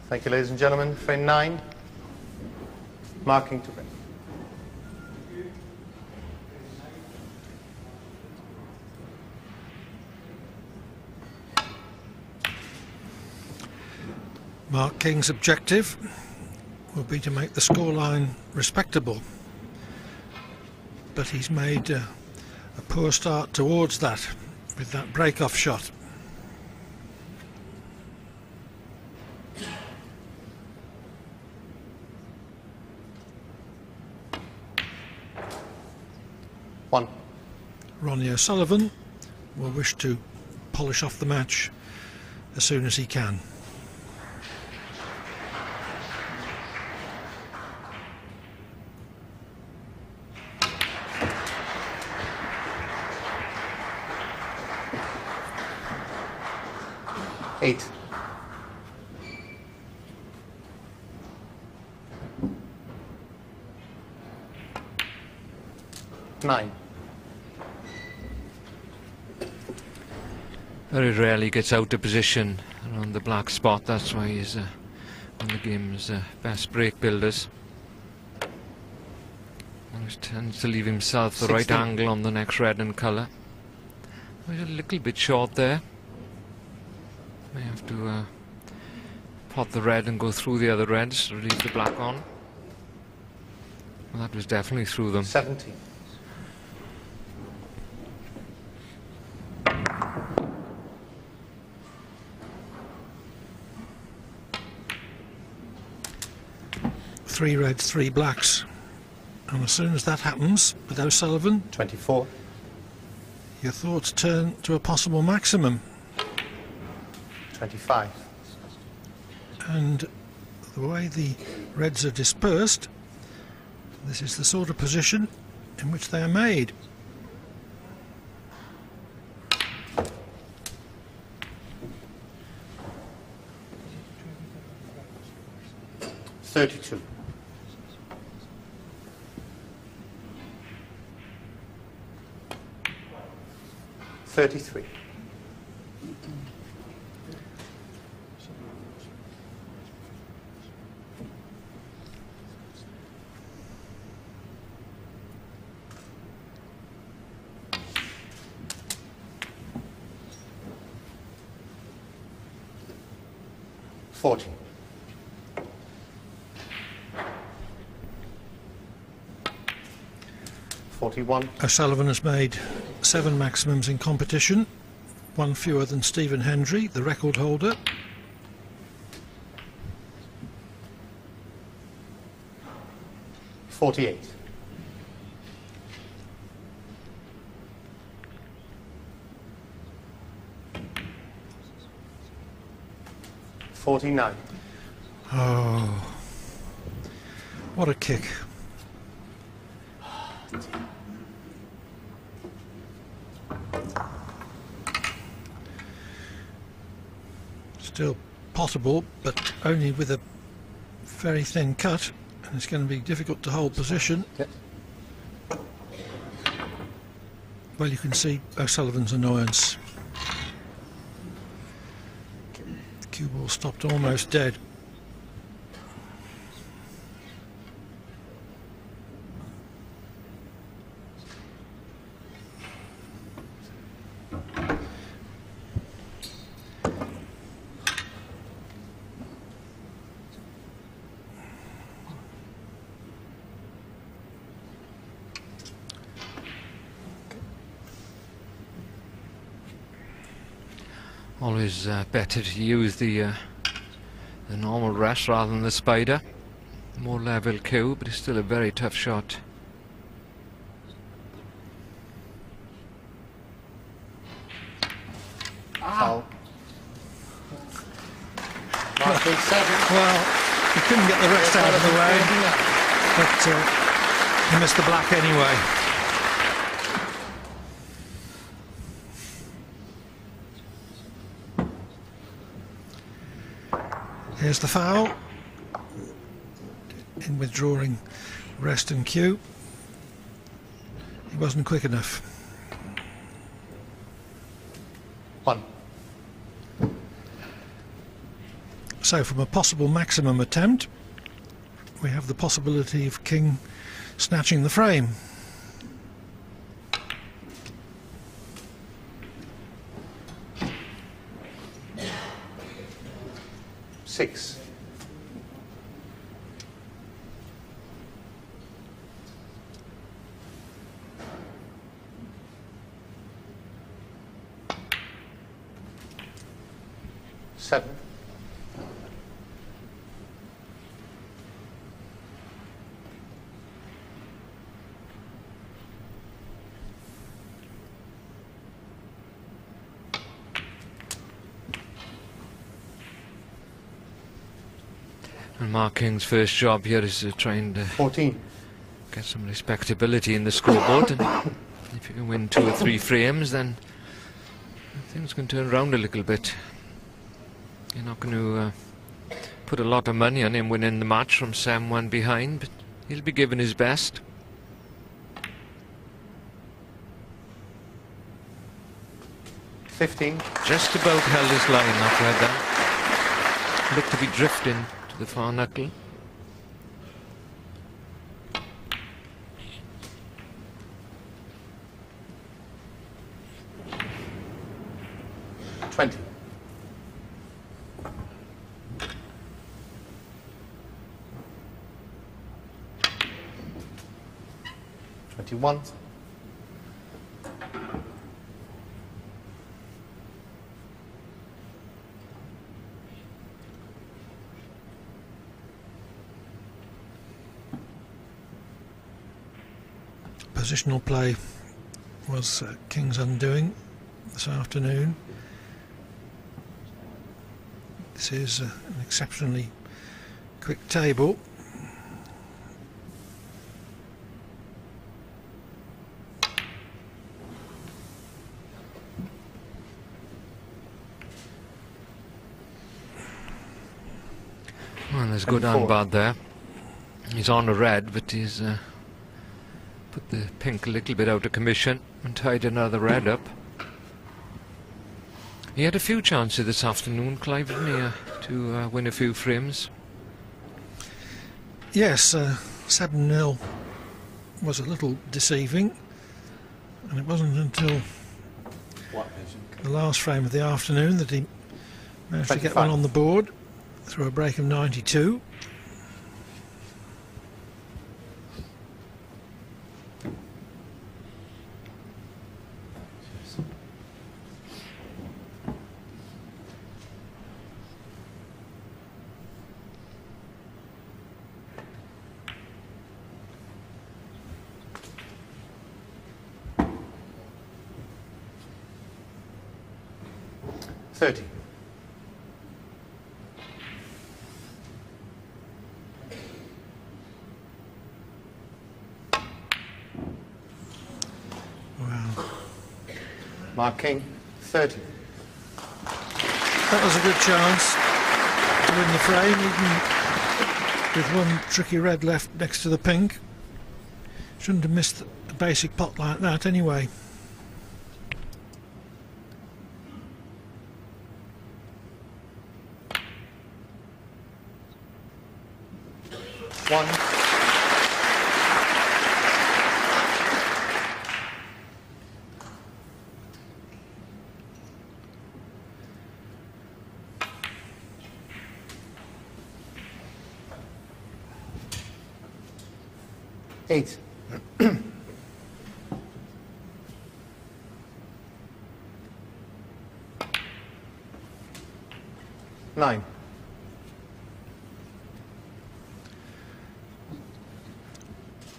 Thank you, ladies and gentlemen. Frame 9. Marking to break. Mark King's objective will be to make the scoreline respectable, but he's made a poor start towards that with that break-off shot. One. Ronnie O'Sullivan will wish to polish off the match as soon as he can. Eight. Nine. Very rarely gets out of position around the black spot. That's why he's one of the game's best break builders. Always tends to leave himself the 16. right angle on the next red and colour. He's a little bit short there. May have to pot the red and go through the other reds, release the black on. Well, that was definitely through them. 17. Three reds, three blacks, and as soon as that happens with O'Sullivan, 24. your thoughts turn to a possible maximum. 25. And the way the reds are dispersed, this is the sort of position in which they are made. $32. 33. $40. 41. O'Sullivan has made 7 maximums in competition, 1 fewer than Stephen Hendry, the record holder. $48. 49. Oh, what a kick. Still potable, but only with a very thin cut, and it's going to be difficult to hold position. Yep. Well, you can see O'Sullivan's annoyance. Cue ball stopped almost dead. Always better to use the normal rest rather than the spider. More level cue, but it's still a very tough shot. Foul. Marking 7. Well, he couldn't get the rest out of the way, but he missed the black anyway. Here's the foul, in withdrawing rest and cue. He wasn't quick enough. 1. So from a possible maximum attempt, we have the possibility of king snatching the frame. Six. Seven. And Mark King's first job here is trying to 14. get some respectability in the scoreboard, and if you can win 2 or 3 frames, then things can turn around a little bit. You're not going to put a lot of money on him winning the match from 7-1 behind, but he'll be giving his best. Just about held his line after that. Looked to be drifting to the far knuckle. $20. $21. Positional play was King's undoing this afternoon. This is an exceptionally quick table. Well, there's good and bad there. He's on a red, but he's put the pink a little bit out of commission and tied another red up. He had a few chances this afternoon, Clive, didn't he, to win a few frames? Yes, 7-0 was a little deceiving, and it wasn't until the last frame of the afternoon that he managed to get one on the board through a break of 92. $30. Wow. Mark King, 30. That was a good chance to win the frame, even with one tricky red left next to the pink. Shouldn't have missed a basic pot like that anyway. One. Eight. Nine.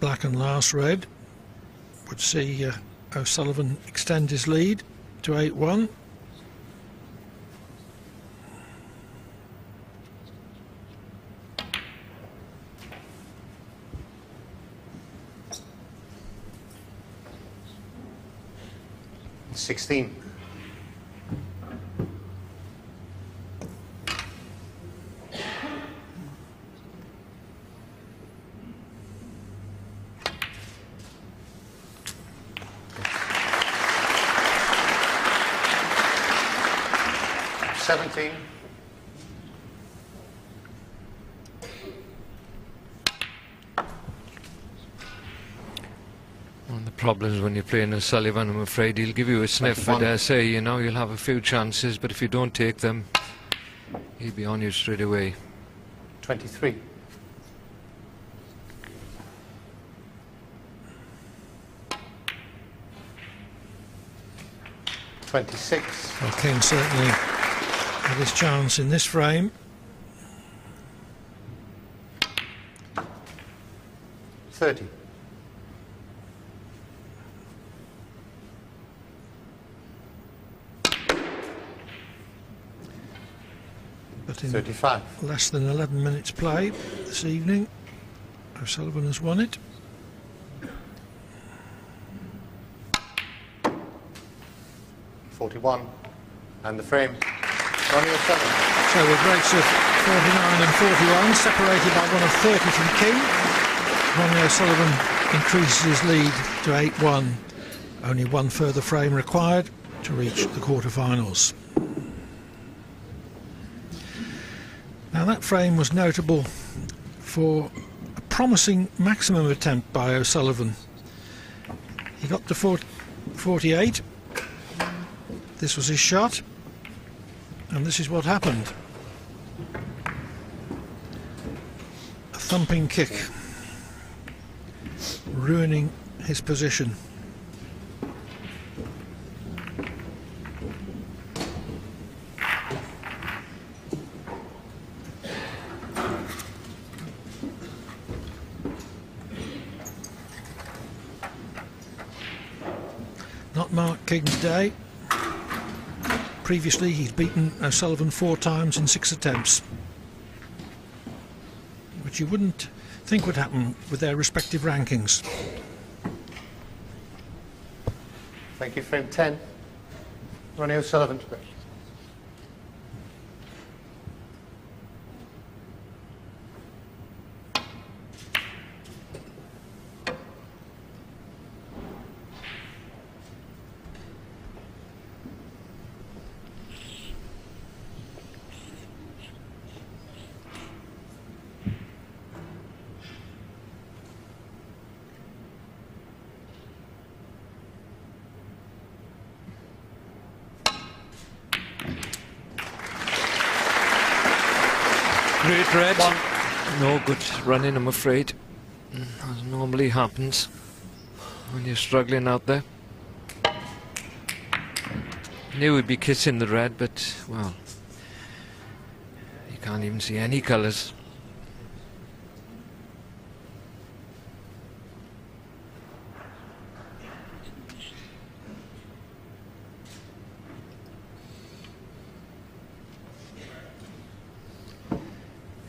Black and last red would see O'Sullivan extend his lead to 8-1. $16. $17. problems when you're playing O'Sullivan. I'm afraid he'll give you a sniff. I dare say, you know, you'll have a few chances, but if you don't take them, he'll be on you straight away. 23. Well, King certainly had his chance in this frame. 30. But in 35. less than 11 minutes play this evening, O'Sullivan has won it. 41. And the frame, Ronnie O'Sullivan. So with rates of 49 and 41, separated by one of 30 from King, Ronnie O'Sullivan increases his lead to 8-1. Only one further frame required to reach the quarterfinals. Now that frame was notable for a promising maximum attempt by O'Sullivan. He got to 48. This was his shot, and this is what happened. A thumping kick, ruining his position. Not Mark King's day. Previously he's beaten O'Sullivan 4 times in 6 attempts, which you wouldn't think would happen with their respective rankings. Thank you. Frame 10. Ronnie O'Sullivan. Great red. No good running, I'm afraid. As normally happens when you're struggling out there. Knew he'd be kissing the red, but, well, you can't even see any colours.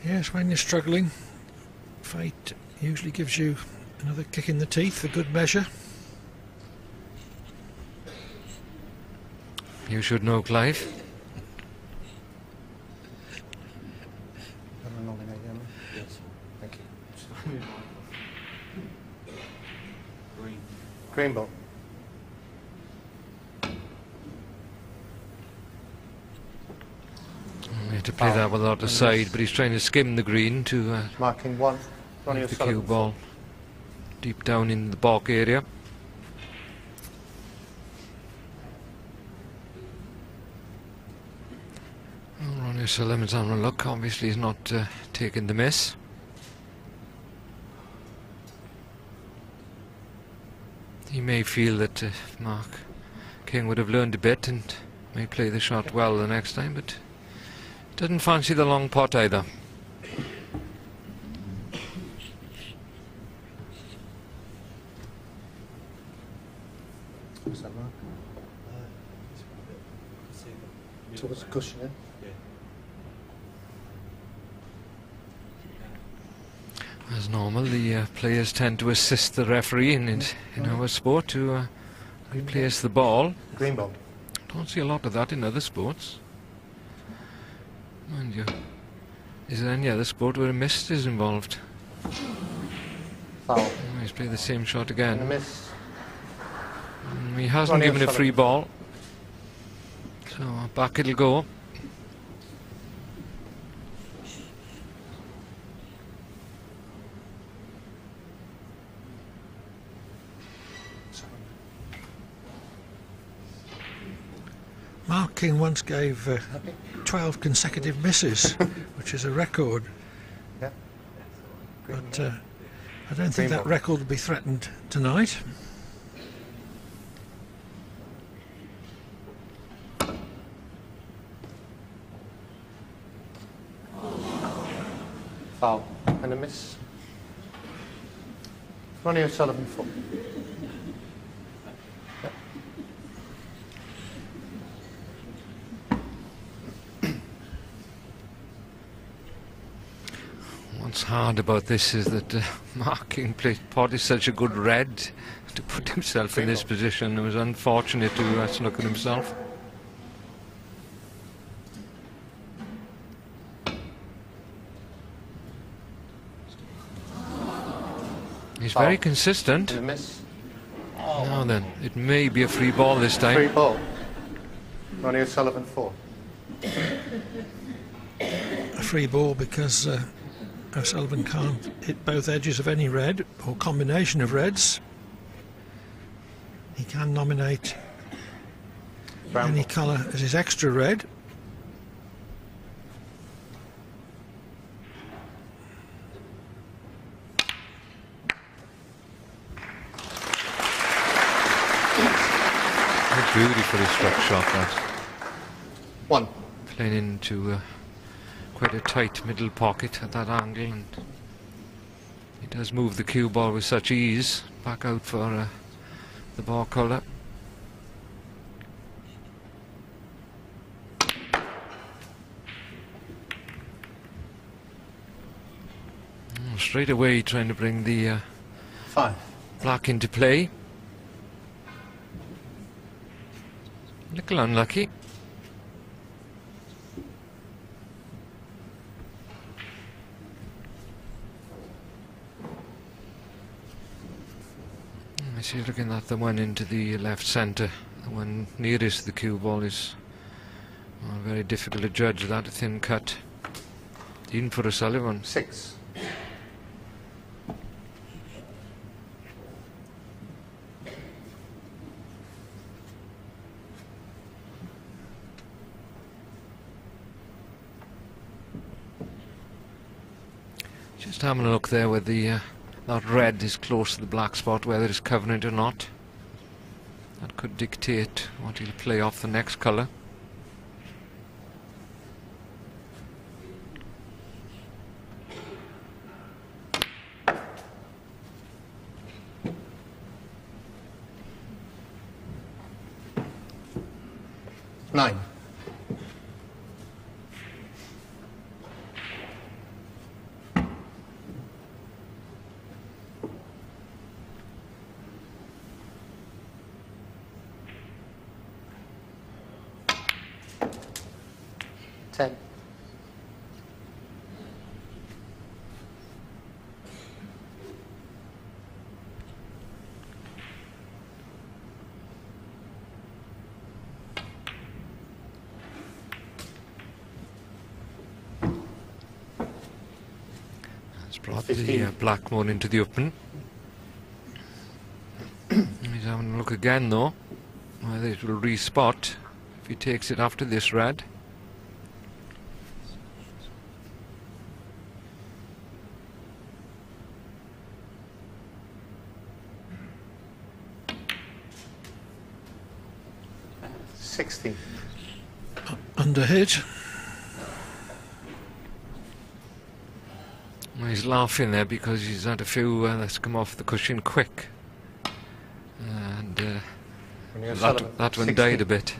Yes, when you're struggling, fate usually gives you another kick in the teeth for good measure. You should know, Clive. Yes. Thank you. Green ball. We have to play that without a side, but he's trying to skim the green to Marking 1. Ronnie leave the cue O'Sullivan. ball deep down in the baulk area. Well, Ronnie O'Sullivan's having a look. Obviously he's not taking the miss. He may feel that Mark King would have learned a bit and may play the shot well the next time, but doesn't fancy the long pot either. What's that, Mark? Towards the cushion, eh? As normal, the players tend to assist the referee in our sport to replace the ball. Green ball. Don't see a lot of that in other sports. Mind you, is there any other sport where a miss is involved? Foul. Oh, he's played the same shot And a again. miss. He hasn't Ronnie given a O'Sullivan. free ball. So back it'll go. Mark King once gave 12 consecutive misses, which is a record. Yeah. But I don't think that record will be threatened tonight. Foul and a miss. Ronnie O'Sullivan 4. What's hard about this is that Mark King played pot is such a good red to put himself in this position. It was unfortunate to Snooker himself. He's very consistent. And a miss. Now then, it may be a free ball this time. Free ball. Ronnie O'Sullivan 4. A free ball because O'Sullivan can't hit both edges of any red or combination of reds. He can nominate any colour as his extra red. Beautifully struck shot that. 1. Playing into quite a tight middle pocket at that angle, and he does move the cue ball with such ease back out for the ball colour. Straight away trying to bring the 5. black into play. Little unlucky. I see looking at the one into the left centre. The one nearest the cue ball is very difficult to judge. That a thin cut. Even for O'Sullivan. 6. Just having a look there where the that red is close to the black spot, whether it's covering it or not. That could dictate what he'll play off the next colour. Nine. Ten. That's brought the black more into the open. He's having a look again though, whether it will respot if he takes it after this red. Underhit. Well, he's laughing there because he's had a few that's come off the cushion quick, and that one died a bit.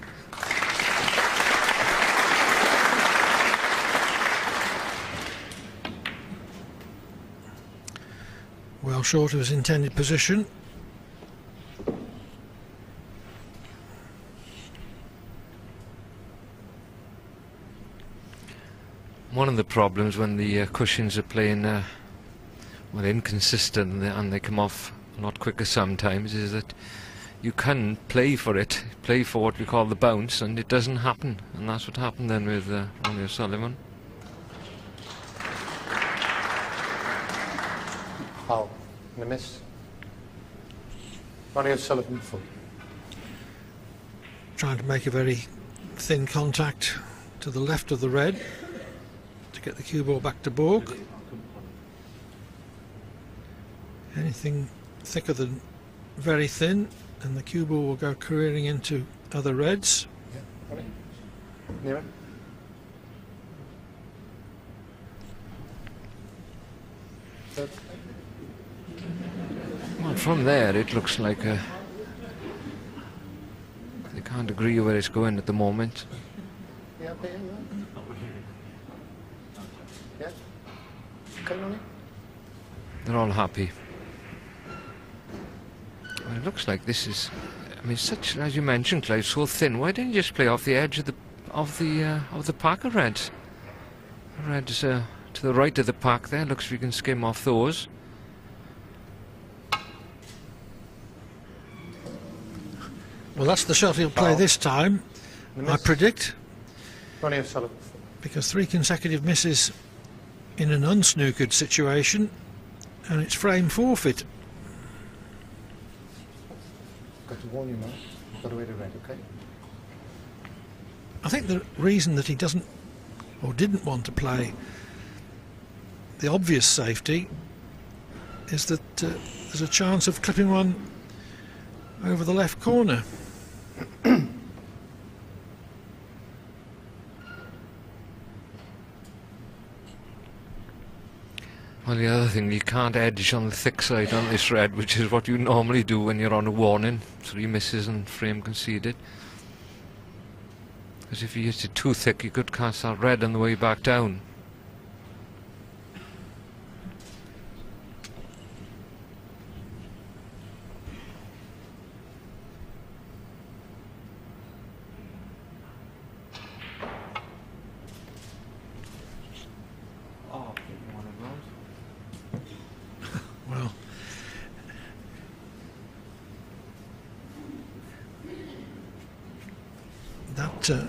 Well short of his intended position. One of the problems when the cushions are playing well inconsistent and they come off a lot quicker sometimes is that you can play for it, play for what we call the bounce, and it doesn't happen, and that's what happened then with Ronnie O'Sullivan. Foul and a miss. Ronnie O'Sullivan full. Trying to make a very thin contact to the left of the red to get the cue ball back to baulk. Anything thicker than very thin and the cue ball will go careering into other reds. Yeah. Ronnie. Nearer. Third. Well, from there it looks like they can't agree where it's going at the moment. Yeah, okay, yeah. Okay, Ronnie. They're all happy. Well, it looks like this is, I mean, such, as you mentioned, Clive, so thin. Why didn't you just play off the edge of the pack of reds? Reds to the right of the pack there. Looks like we can skim off those. Well, that's the shot he'll play this time, I predict, Ronnie O'Sullivan. because 3 consecutive misses in an unsnookered situation, and it's frame forfeit. Got to warn you, man. Got away to red, okay? I think the reason that he doesn't or didn't want to play the obvious safety is that there's a chance of clipping one over the left corner. Well, the other thing, you can't edge on the thick side on this red, which is what you normally do when you're on a warning. 3 misses and frame conceded. Because if you used it too thick, you could cast that red on the way back down. Well, that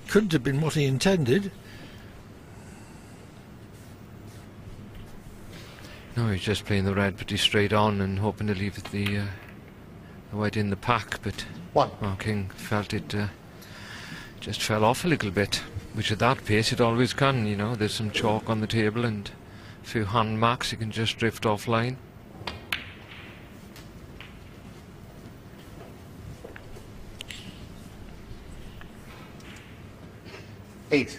couldn't have been what he intended. No, he's just playing the red pretty straight on and hoping to leave the white in the pack, but King felt it just fell off a little bit, which at that pace it always can, you know. There's some chalk on the table and a few hand marks, you can just drift offline. Eight.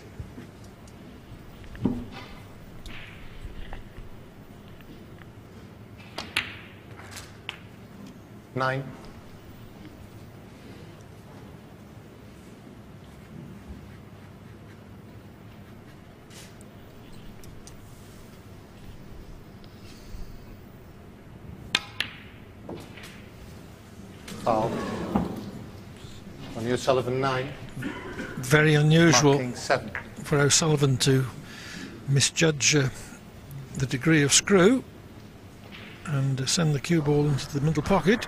Nine. Foul. On O'Sullivan, 9. Very unusual Marking 7. for O'Sullivan to misjudge the degree of screw and send the cue ball into the middle pocket.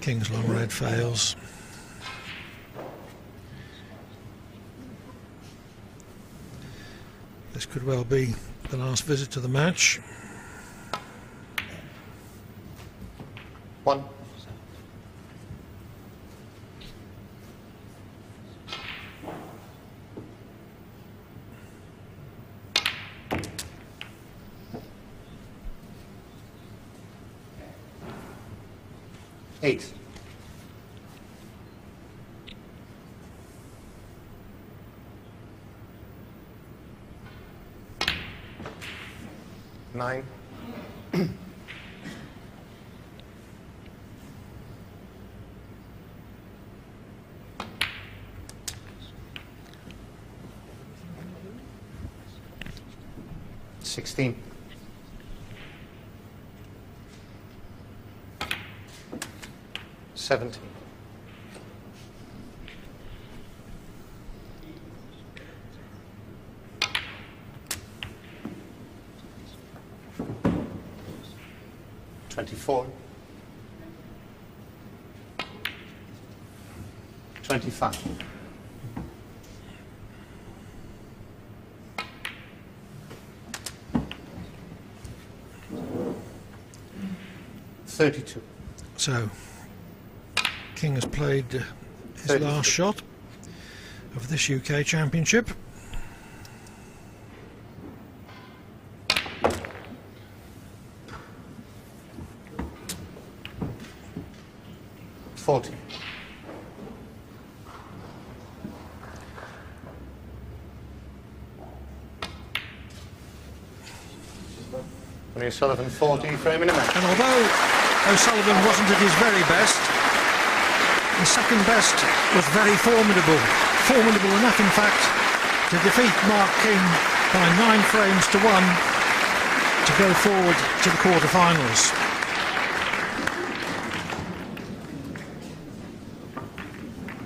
King's long red fails. This could well be the last visit to the match. 1. Eight. Nine. 70. $24. 25. 32. So King has played his 32. last shot of this UK Championship. $40. O'Sullivan 40 frame in a match. And although O'Sullivan wasn't at his very best, the second best was very formidable. Formidable enough, in fact, to defeat Mark King by 9 frames to 1 to go forward to the quarter-finals.